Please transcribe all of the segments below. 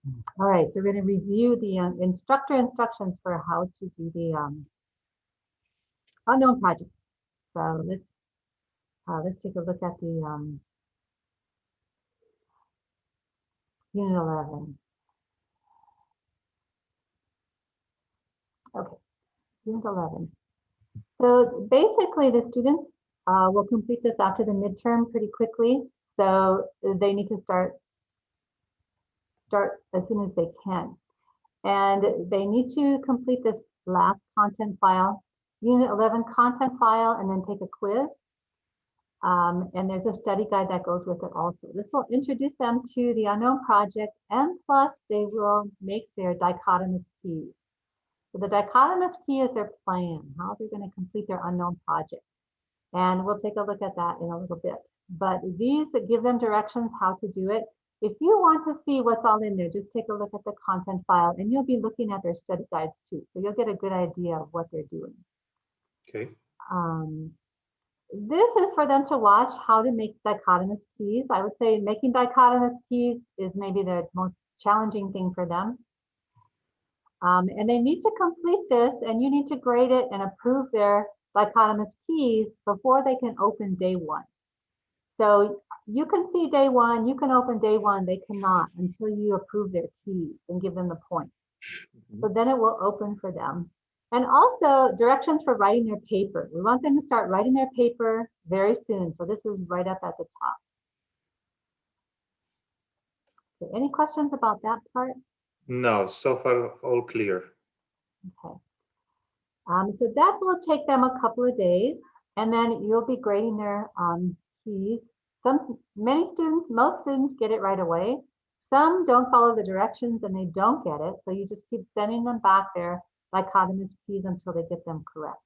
All right, so we're going to review the instructor instructions for how to do the unknown project. So let's take a look at the Unit 11. Okay, Unit 11. So basically, the students will complete this after the midterm pretty quickly. So they need to start as soon as they can. And they need to complete this last content file, Unit 11 content file, and then take a quiz. And there's a study guide that goes with it also. This will introduce them to the unknown project, and plus they will make their dichotomous keys. So the dichotomous key is their plan, how they're going to complete their unknown project. And we'll take a look at that in a little bit. But these give them directions how to do it. If you want to see what's all in there, just take a look at the content file, and you'll be looking at their study guides too. So you'll get a good idea of what they're doing. Okay. This is for them to watch how to make dichotomous keys. I would say making dichotomous keys is maybe the most challenging thing for them. And they need to complete this, and you need to grade it and approve their dichotomous keys before they can open day one. So you can see day one, you can open day one, they cannot until you approve their keys and give them the points. So then it will open for them. And also directions for writing their paper. We want them to start writing their paper very soon. So this is right up at the top. Okay, any questions about that part? No, so far all clear. Okay. So that will take them a couple of days, and then you'll be grading their keys. Most students get it right away. Some don't follow the directions and they don't get it. So you just keep sending them back their dichotomous keys until they get them correct.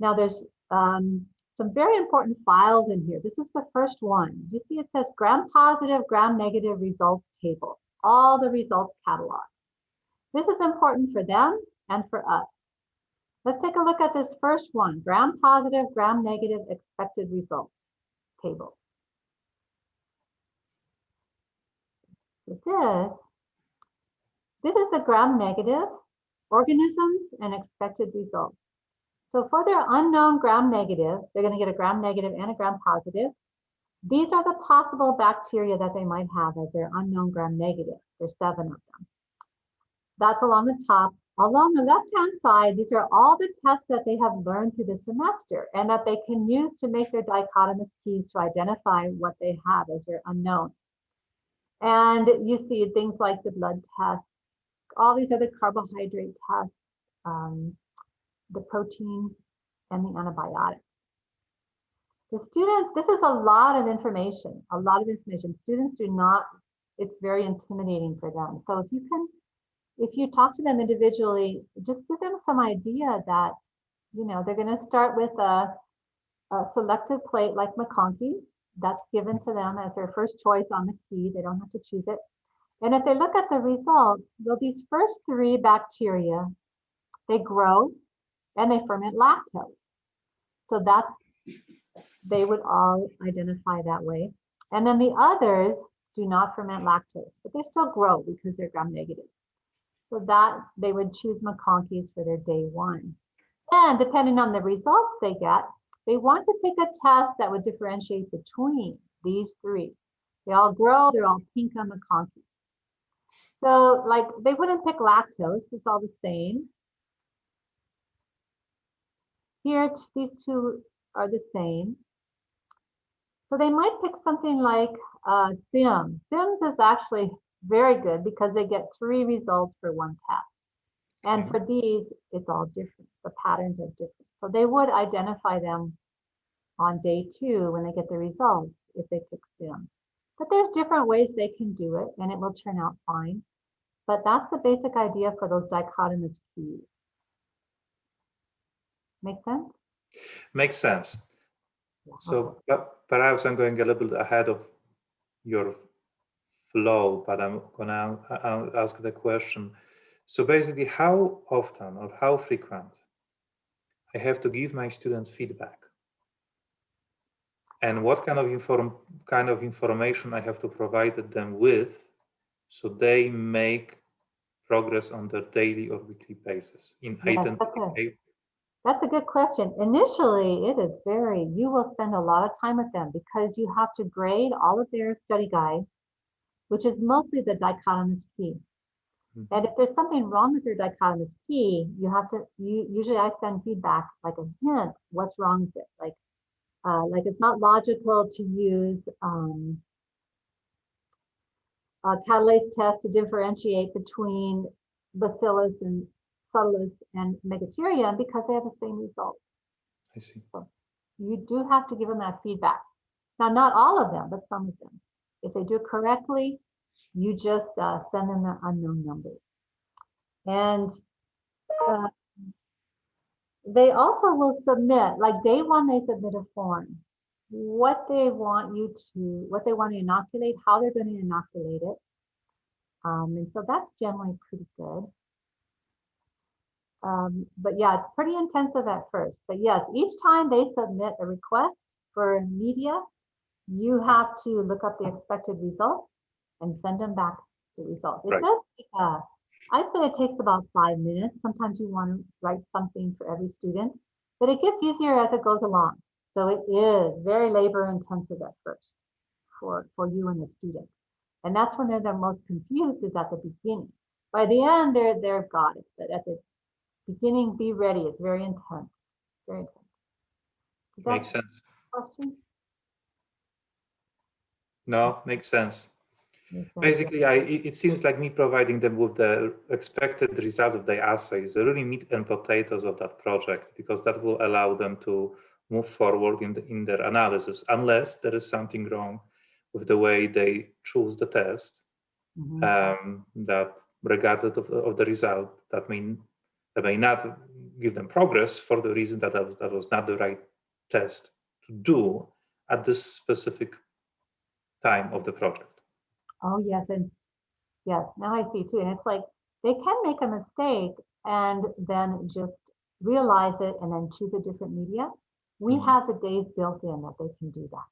Now there's some very important files in here. This is the first one. You see it says gram positive, gram negative results table, all the results catalog. This is important for them and for us. Let's take a look at this first one, gram positive, gram negative expected results table. So this is the gram negative organisms and expected results. So for their unknown gram negative, they're going to get a gram negative and a gram positive. These are the possible bacteria that they might have as their unknown gram negative. There's 7 of them. That's along the top. Along the left-hand side, these are all the tests that they have learned through the semester and that they can use to make their dichotomous keys to identify what they have as their unknown. And you see things like the blood test, all these other carbohydrate tests, the protein, and the antibiotic. The students, this is a lot of information, Students do not, it's very intimidating for them. So if you talk to them individually, just give them some idea that, they're going to start with a selected plate like McConkey. That's given to them as their first choice on the key. They don't have to choose it. And if they look at the results, well, these first 3 bacteria, they grow and they ferment lactose. So they would all identify that way. And then the others do not ferment lactose, but they still grow because they're gram negative. So that they would choose McConkey's for their day 1. And depending on the results they get, they want to pick a test that would differentiate between these 3. They all grow, they're all pink on McConkey. So like they wouldn't pick lactose, it's all the same. Here, these 2 are the same. So they might pick something like SIMS. SIMS is actually very good because they get 3 results for 1 test. And for these, it's all different. The patterns are different. So they would identify them on day 2 when they get the results if they pick SIMS. But there's different ways they can do it and it will turn out fine. But that's the basic idea for those dichotomous keys. Make sense? Makes sense. Yeah, so okay. Perhaps I'm going a little bit ahead of your flow, but I'm going to ask the question. So basically, how often or how frequent I have to give my students feedback? And what kind of information I have to provide them with so they make progress on their daily or weekly basis in Yes, identifying. that's a good question. Initially, it is you will spend a lot of time with them because you have to grade all of their study guides, which is mostly the dichotomous key. And if there's something wrong with your dichotomous key, usually I send feedback, like a hint, what's wrong with it? Like it's not logical to use a catalase test to differentiate between bacillus and subtilis and megatherium because they have the same result. I see. So you do have to give them that feedback. Now, not all of them, but some of them. If they do it correctly, you just send them the unknown numbers. And they also will submit, like day one, they submit a form. What they want to inoculate, how they're going to inoculate it. And so that's generally pretty good. But yeah, it's pretty intensive at first. But yes, each time they submit a request for media, you have to look up the expected results and send them back the results. It Right. does take, I'd say it takes about 5 minutes. Sometimes you want to write something for every student, but it gets easier as it goes along. So it is very labor intensive at first for you and the student. And that's when they're the most confused is at the beginning. By the end, they've got it. But at the beginning, be ready. It's very intense. Very intense. Makes sense. Question? No, makes sense. Makes sense. Basically, it seems like me providing them with the expected results of the assays, the really meat and potatoes of that project, because that will allow them to move forward in their analysis, unless there is something wrong with the way they choose the test. That regardless of the result, that may not give them progress for the reason that that was not the right test to do at this specific time of the project. Oh, yes. And yes, now I see too. And it's like they can make a mistake and then just realize it and then choose a different media. We have the days built in that they can do that.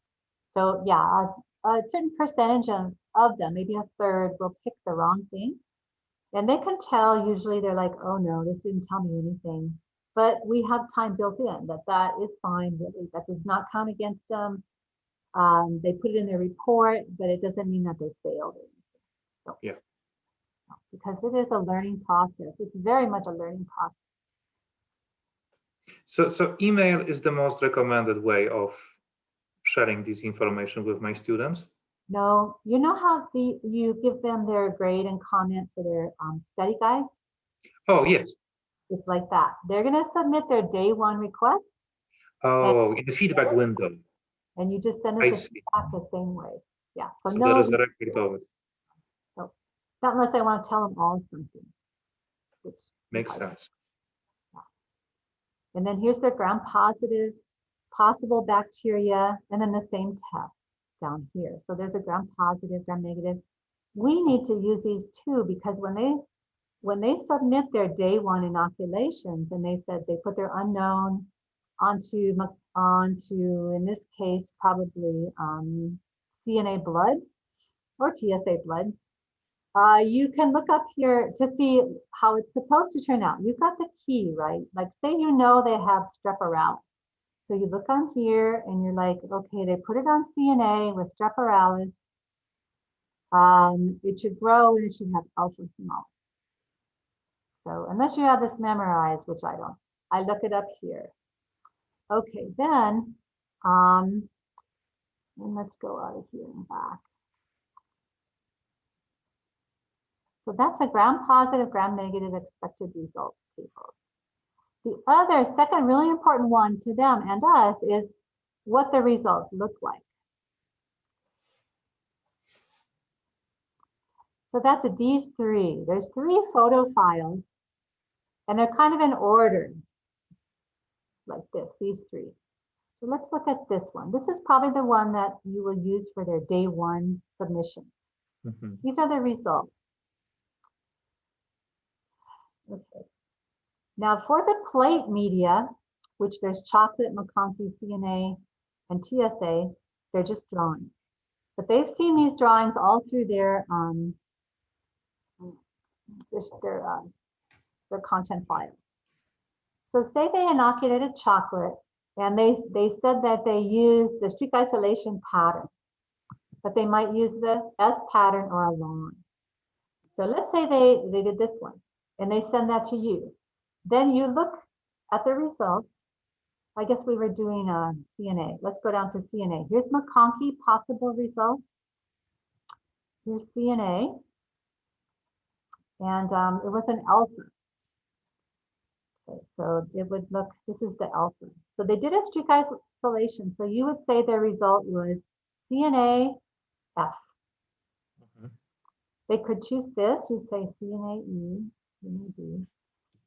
So yeah, a certain percentage of them, maybe a third, will pick the wrong thing. And they can tell, usually they're like, oh no, this didn't tell me anything. But we have time built in that is fine. That does not count against them. They put it in their report, but it doesn't mean that they failed. So, yeah. Because it is a learning process. It's very much a learning process. So email is the most recommended way of sharing this information with my students? No, you know how you give them their grade and comment for their study guide? Oh, yes. It's like that. They're going to submit their day one request. Oh, in the feedback window. And you just send us the feedback the same way. Yeah. So there is a record of it. So, not unless I want to tell them all something. Which makes sense. Yeah. And then here's the gram-positive, possible bacteria, and then the same test down here. So there's a gram-positive, gram-negative. We need to use these too because when they submit their day one inoculations and they said they put their unknown onto in this case probably CNA blood or TSA blood. You can look up here to see how it's supposed to turn out. You've got the key, right? Like say you know they have strep oralis. So you look on here and you're like, okay, they put it on CNA with strep oralis. It should grow and it should have alpha hemolysis. So unless you have this memorized, which I don't, I look it up here. Okay, then, and let's go out of here and back. So that's a gram-positive, gram-negative expected results table. The other second really important one to them and us is what the results look like. So that's these three. There's 3 photo files, and they're kind of in order, like this, these 3. So let's look at this one. This is probably the one that you will use for their day one submission. These are the results. Okay. Now for the plate media, which there's chocolate, McConkey, CNA, and TSA, they're just drawings. But they've seen these drawings all through their their content file. So say they inoculated chocolate and they said that they used the streak isolation pattern, but they might use the S pattern or a line. So let's say they did this one and they send that to you. Then you look at the results. I guess we were doing CNA. Let's go down to CNA. Here's McConkey possible results. Here's CNA. And it was an alpha. Okay, so it would look, this is the alpha. So they did a streak isolation. So you would say their result was CNA F. Mhm. They could choose this. You'd say CNA E, CNA D.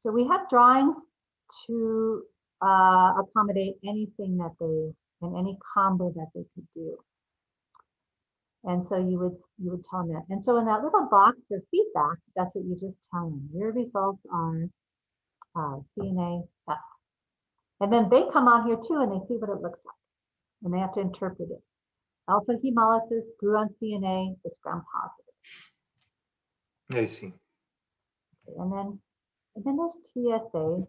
So we have drawings to accommodate anything that and any combo that they could do. And so you would tell them that. And so in that little box for feedback, that's what you just tell them. Your results are CNA F. And then they come out here too and they see what it looks like. And they have to interpret it. Alpha hemolysis grew on CNA, it's gram positive. I see. Okay, and then there's TSA.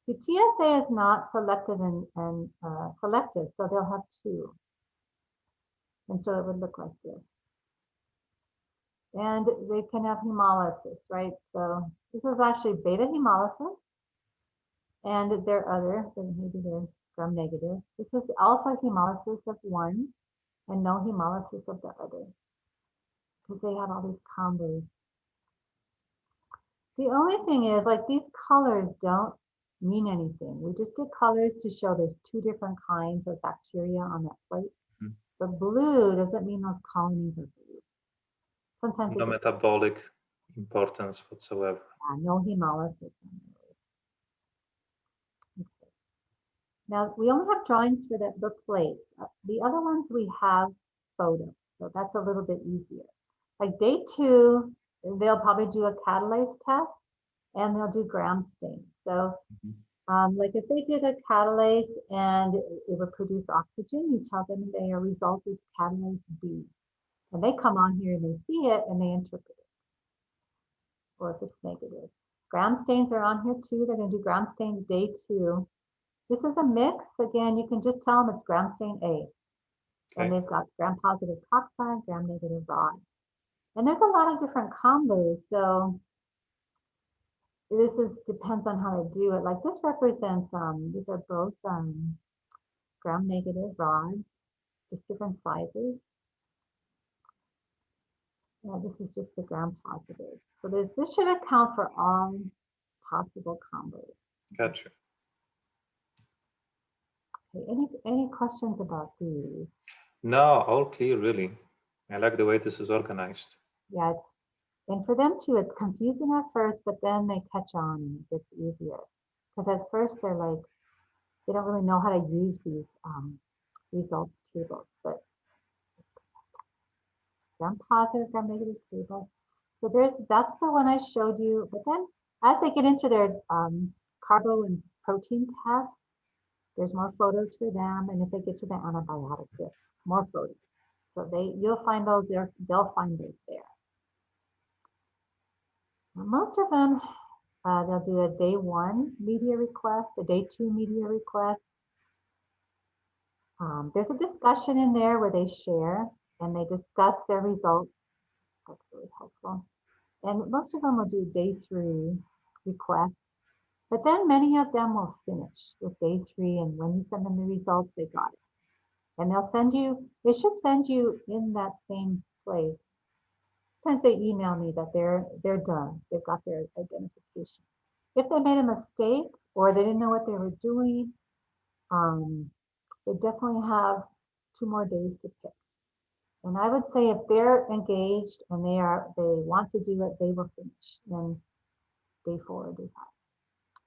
The TSA is not selective and selective, so they'll have two. And so it would look like this. And they can have hemolysis, right? So this is actually beta hemolysis. And their other, maybe they're gram negative. This is alpha hemolysis of one and no hemolysis of the other. Because they have all these combos. The only thing is, like, these colors don't mean anything. We just get colors to show there's two different kinds of bacteria on that plate. Mhm. The blue doesn't mean those colonies are blue. Sometimes No metabolic importance whatsoever. no hemolysis. Okay. Now we only have drawings for the plate. The other ones we have photos, so that's a little bit easier. Like day 2, they'll probably do a catalase test and they'll do gram stain. So like if they did a catalase and it would produce oxygen, you tell them their result is catalase B. And they come on here and they see it and they interpret it. Or if it's negative. Gram stains are on here too. They're going to do gram stains day 2. This is a mix. Again, you can just tell them it's gram stain A. Okay. And they've got gram positive cocci, gram negative rod. And there's a lot of different combos. So this depends on how they do it. Like this represents, these are both gram negative rods, just different sizes. Yeah, this is just the gram positive. So this should account for all possible combos. Gotcha. Okay, any questions about these? No, all clear, really. I like the way this is organized. Yeah, and for them too, it's confusing at first, but then they catch on and it gets easier. Because at first they're like, they don't really know how to use these results tables, but gram positive, gram negative table. So that's the one I showed you. But then as they get into their carbo and protein tests, there's more photos for them. And if they get to the antibiotic, there's more photos. So you'll find those there. They'll find those there. Now, most of them, they'll do a day 1 media request, a day 2 media request. There's a discussion in there where they share and they discuss their results. That's really helpful. And most of them will do day 3 requests, but then many of them will finish with day 3. And when you send them the results, they got it. And they should send you in that same place. Sometimes they email me that they're done. They've got their identification. If they made a mistake or they didn't know what they were doing, they definitely have 2 more days to pick. And I would say if they're engaged and they want to do it, they will finish in day 4 or day 5.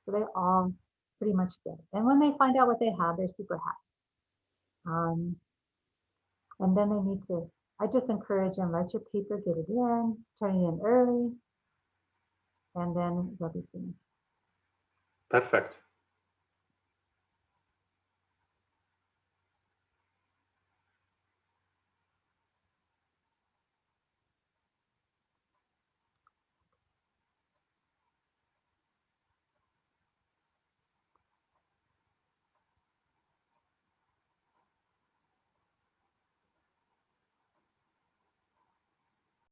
So they all pretty much get it. And when they find out what they have, they're super happy. And then they need to, I just encourage them, let your paper get it in, turn it in early, and then they'll be finished. Perfect.